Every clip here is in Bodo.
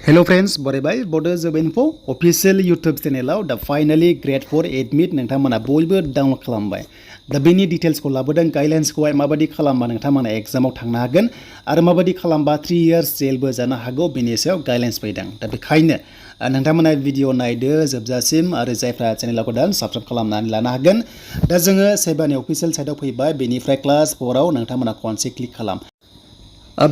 Hello friends, बरायबाय Bodo Job Info official YouTube channel दा finally grade 4 admit नोंथांमोना बयबो डाउनलड खालामबाय दा बेनि डिटेल्सखौ लाबोदों गाइडलाइन्सखौहाय माबादि खालामबा नोंथांमोना एग्जामाव थांनो हागोन आरो माबादि खालामबा 3 years जेलबो जानो हागौ बेनि सायाव गाइडलाइन्स फैदों दा बेखायनो नोंथांमोना भिडिअ नायदो जोबजासिम आरो जायफ्रा चेनेलाव गोदान साबस्क्राइब खालामनानै लानो हागोन दा जोङो सेबानि अफिशियेल साइटआव फैबाय बेनिफ्राय क्लास 4 आव नोंथांमोना खनसे क्लिक खालाम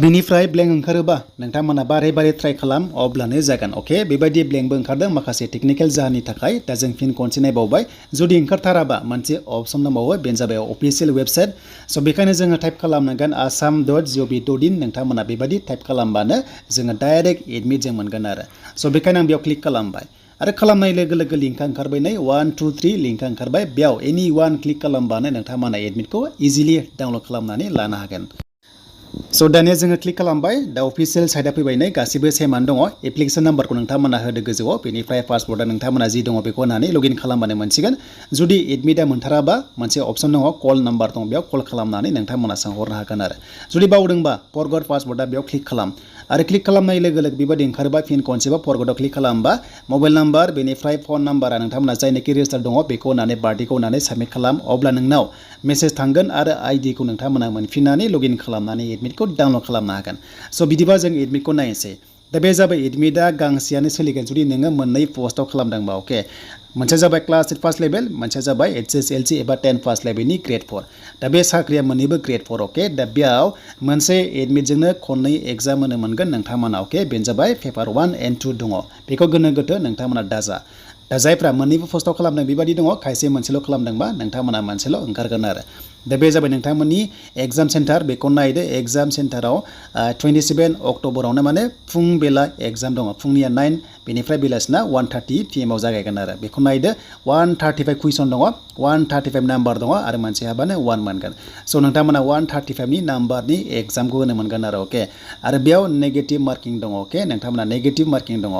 बिनिफ्राय ब्लेंक ओंखारोबा नोंथांमोना बारे ट्राइ खालाम अब्लानो जागोन ओके बेबायदि ब्लेंकबो ओंखारदों माखासे टेक्निकेल जाहोननि थाखाय दा जों फिन खनसे नायबावबाय जुदि ओंखारथाराबा मोनसे अपसन दंबावो बेनो जाबाय अफिशियेल वेबसाइट स' बेखायनो जोङो टाइप खालामनांगोन assam.gov.in नोंथांमोना बेबायदि टाइप खालामबानो जोङो डाइरेक्ट एडमिट जों मोनगोन आरो स' बेखायनो आं बेयाव क्लिक खालामबाय आरो खालामनाय लोगो लोगो लिंकआ ओंखारबाय नै 1 2 3 लिंकआ ओंखारबाय बेयाव एनि वान क्लिक खालामबानो नोंथांमोना एडमिटखौ इजिलि डाउनलड खालामनानै लानो हागोन स' दानिया जोङो क्लिक खालामबाय दा अफिशियेल साइटआ फैबाय नै गासिबो सेमानो दङ एप्लिकेसन नाम्बारखौ नोंथांमोना होदो गोजौआव बेनिफ्राय पासवर्डआ नोंथांमोना जि दङ बेखौ होनानै लगइन खालामबानो मोनसिगोन जुदि एडमिटआ मोनथाराबा मोनसे अपसन दङ कल नाम्बार दं बेयाव कल खालामनानै नोंथांमोना सोंहरनो हागोन आरो जुदि बावदोंबा फरगट पासवर्डआ बेयाव क्लिक खालाम आरो क्लिक खालामनाय लोगो लोगो बेबायदि ओंखारोबा फिन खनसेबा फरगटआव क्लिक खालामबा मबाइल नाम्बार बेनिफ्राय फन नाम्बारा नोंथांमोना जायनोखि रेजिस्टार दङ बेखौ होनानै बार्थडेखौ होनानै साबमिट खालाम अब्ला नोंनाव मेसेज थांगोन आरो आइडिखौ नोंथांमोना मोनफिननानै लगइन खालामनानै एडमिटखौ डाउनलड खालामनो हागोन स' बिदिबा जों एडमिटखौ नायनोसै दा बे जाबाय एडमिटआ गांसेयानो सोलिगोन जुदि नोङो मोननै पस्टआव खालामदोंबा अके मोनसेया जाबाय क्लास 8 फार्स्ट लेभेल मोनसेया जाबाय HSLC एबा 10 फार्स्ट लेभेलनि ग्रेड 4 दा बे साख्रिया मोननैबो ग्रेड 4 अके दा बेयाव मोनसे एडमिटजोंनो खननै एग्जाम होनो मोनगोन नोंथांमोना अके बेनो जाबाय पेपार 1 and 2 दङ बेखौ गोनो गोथो नोंथांमोना दाजा दा जायफ्रा मोननैबो पस्टआव खालामदों बेबायदि दङ खायसे मोनसेल' खालामदोंबा नोंथांमोना मोनसेल' ओंखारगोन आरो दा बे जाबाय नोंथांमोननि एग्जाम सेन्टार बेखौ नायदो एग्जाम सेन्टाराव 27 अक्ट'बरावनो माने फुं बेला एग्जाम दङ फुंनिया 9 बेनिफ्राय बेलासिना 1:30 PM आव जागायगोन आरो बेखौ नायदो 135 कुइसन दङ 135 नाम्बार दङ आरो मोनसे हाबानो 1 मोनगोन स' नोंथांमोना 135 नि नाम्बारनि एग्जामखौ होनो मोनगोन आरो अके आरो बेयाव नेगेटिभ मार्किं दङ अके नोंथांमोना नेगेटिभ मार्किं दङ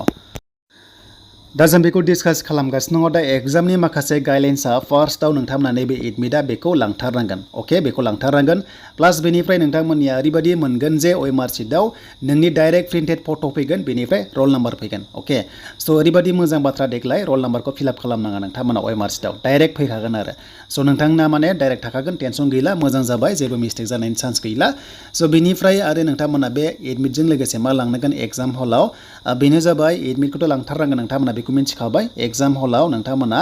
दा जों बेखौ डिसकास खालामगासिनो दङ दा एग्जामनि माखासे गाइडलाइन्सआ फार्स्टआव नोंथांमोना नैबे एडमिटआ बेखौ लांथारनांगोन अके बेखौ लांथारनांगोन प्लास बेनिफ्राय नोंथांमोननिया ओरैबायदि मोनगोन जे OMR सिटआव नोंनि डाइरेक्ट प्रिन्टेड फट' फैगोन बेनिफ्राय रल नाम्बार फैगोन अके स' ओरैबायदि मोजां बाथ्रा देग्लाय रल नाम्बारखौ फिलआप खालामनाङा नोंथांमोना OMR सिटआव डाइरेक्ट फैखागोन आरो स' नोंथांना माने डाइरेक्ट थाखागोन टेनसन गैला मोजां जाबाय जेबो मिस्टेक जानायनि चान्स गैला स' बेनिफ्राय आरो नोंथांमोना बे एडमिटजों लोगोसे मा लांनांगोन एग्जाम हलाव बेनो जाबाय एडमिटखौथ' लांथारनांगोन नोंथांमोना बेखौ मिन्थिखाबाय एग्जाम हलाव नोंथांमोना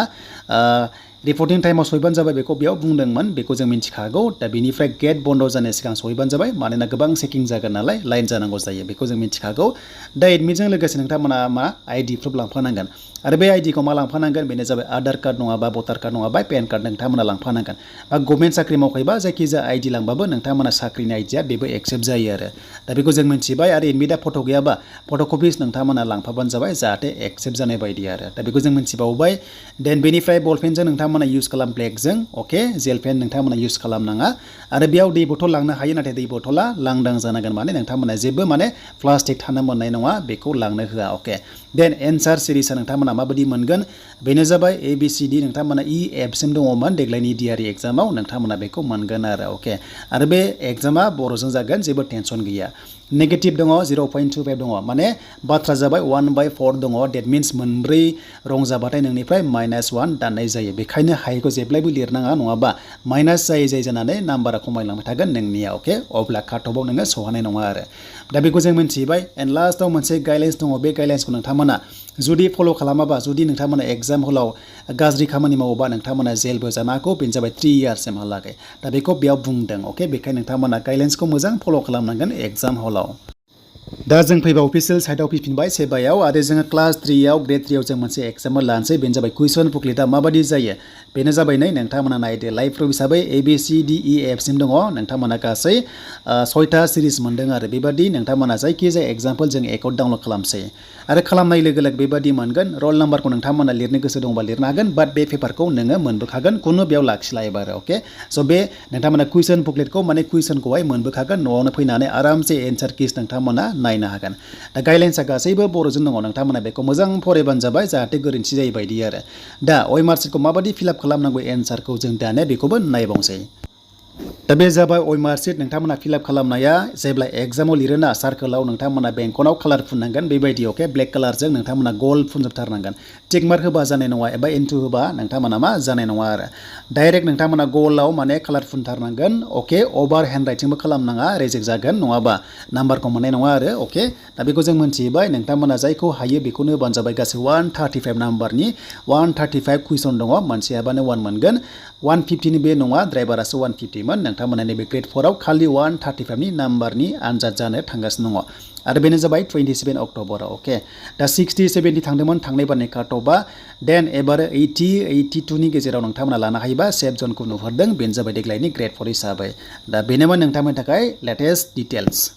रिपर्टिं टाइमाव सहैबानो जाबाय बेखौ बेयाव बुंदोंमोन बेखौ जों मिन्थिखागौ दा बेनिफ्राय गेट बन्द जानाय सिगां सहैबानो जाबाय मानोना गोबां चेकिं जागोन नालाय लाइन जानांगौ जायो बेखौ जों मिन्थिखागौ दा एडमिटजों लोगोसे नोंथांमोना मा आइडि प्रुफ लांफानांगोन आरो बे आइडिखौ मा लांफानांगोन बेनो जाबाय आधार कार्ड नङाबा भटार कार्ड नङाबा पेन कार्ड नोंथांमोना लांफानांगोन बा गभर्नमेन्ट साख्रि मावखायोबा जायखिजाया आइडि लांबाबो नोंथांमोना साख्रिनि आइडिया बेबो एक्सेप्ट जायो आरो दा बेखौ जों मिन्थिबाय आरो एडमिटआ फट' गैयाबा फट' कपिस नोंथांमोना लांफाबानो जाबाय जाहाथे एक्सेप्ट जानाय बायदि आरो दा बेखौ जों मिन्थिबावबाय देन बेनिफ्राय बलपेनजों नोंथांमोना इउज खालाम ब्लेकजों अके जेल पेन नोंथांमोना इउज खालामनाङा आरो बेयाव दै बथल लांनो हायो नाथाय दै बथला लांदां जानांगोन माने नोंथांमोना जेबो माने प्लास्टिक थानो मोननाय नङा बेखौ लांनो होआ अके देन एन्सार सिरिसआ नोंथांमोना माबायदि मोनगोन बेनो जाबाय ABCD नोंथांमोना EFसिम दङमोन देग्लायनि डिआरइ एग्जामाव नोंथांमोना बेखौ मोनगोन आरो अके आरो बे एग्जामा बर'जों जागोन जेबो टेनसन गैया नेगेटिभ दङ 0.25 दङ माने बाथ्रा जाबाय 1/4 दङ डेट मिन्स मोनब्रै रं जाबाथाय नोंनिफ्राय -1 दाननाय जायो बेखायनो हाइखौ जेब्लायबो लिरनाङा नङाबा माइनास जायै जानानै नाम्बारा खमायलांबाय थागोन नोंनिया अके अब्ला काटअफआव नोङो सौहानाय नङा आरो दा बेखौ जों मिन्थिबाय एन्ड लास्टआव मोनसे गाइडलाइन्स दङ बे गाइडलाइन्सखौ नोंथांमोना जुदि फल' खालामाबा जुदि नोंथांमोना एग्जाम हलाव गाज्रि खामानि मावोबा नोंथांमोना जेलबो जानो हागौ बेनो जाबाय 3 इयार्ससिमहालागै दा बेखौ बेयाव बुंदों अके बेखायनो नोंथांमोना गाइडलाइन्सखौ मोजां फल' खालामनांगोन एग्जाम हलाव दा जों फैबा अफिशियेल साइटआव फैफिनबाय सेबायाव आरो जोङो क्लास 3 आव ग्रेड 3 आव जों मोनसे एग्जाम लानोसै बेनो जाबाय कुइसन बुकलेटआ माबायदि जायो बेनो जाबाय नै नोंथांमोना नायदो लाइभ प्रुफ हिसाबै ABCDEF सिम दङ नोंथांमोना गासै 6टा सिरिज मोनदों आरो बेबादि नोंथांमोना जायखिजाया एग्जाम्पल जों एकआव डाउनलड खालामसै आरो खालामनाय लोगो लोगो बेबादि मोनगोन रल नाम्बारखौ नोंथांमोना लिरनो गोसो दंबा लिरनो हागोन बाट बे पेपारखौ नोङो मोनबोखागोन खुनु बेयाव लाखिला एबार अके स' बे नोंथांमोना कुइसन बुकलेटखौ माने कुइसनखौहाय मोनबोखागोन न'आवनो फैनानै आरामसे एन्सार किस नोंथांमोना नायनो हागोन दा गाइडलाइन्सआ गासैबो बर'जों दङ नोंथांमोना बेखौ मोजां फरायबानो जाबाय जाहाथे गोरोन्थि जायै बायदि आरो दा OMR सिटखौ माबायदि फिलआप खालामनांगौ एन्सारखौ जों दानिया बेखौबो नायबावसै दा बे जाबाय OMR सिट नोंथांमोना फिलआप खालामनाया जेब्ला एग्जामाव लिरोना सार्कोलाव नोंथांमोना बेंखनाव कालार फुननांगोन बेबायदि अके ब्लेक कालारजों नोंथांमोना गल फुनजोबथारनांगोन टिक मार्क होबा जानाय नङा एबा इनटु होबा नोंथांमोना मा जानाय नङा आरो डाइरेक्ट नोंथांमोना गलाव माने कालार फुनथारनांगोन अके अभार हेन्ड राइटिंबो खालामनाङा रेजेक्ट जागोन नङाबा नाम्बारखौ मोननाय नङा आरो अके दा बेखौ जों मोनथिबाय नोंथांमोना जायखौ हायो बेखौनो होबानो जाबाय गासै 135 नाम्बारनि 135 कुइसन दङ मोनसेयाबानो 1 मोनगोन 150 नि बे नङा ड्राइभारासो 150 मोन नोंथांमोना नैबे ग्रेड 4 आव खालि 135 नि नाम्बारनि आनजाद जानो थांगासिनो दङ आरो बेनो जाबाय 27 अक्ट'बराव अके दा 60 70 थांदोंमोन थांनाय बारनि काटअफआ देन एबार 80 82 नि गेजेराव नोंथांमोना लानो हायोबा सेफ जनखौ नुहुरदों बेनो जाबाय देग्लायनि ग्रेड 4 हिसाबै दा बेनोमोन नोंथांमोननि थाखाय लेटेस्ट डिटेल्स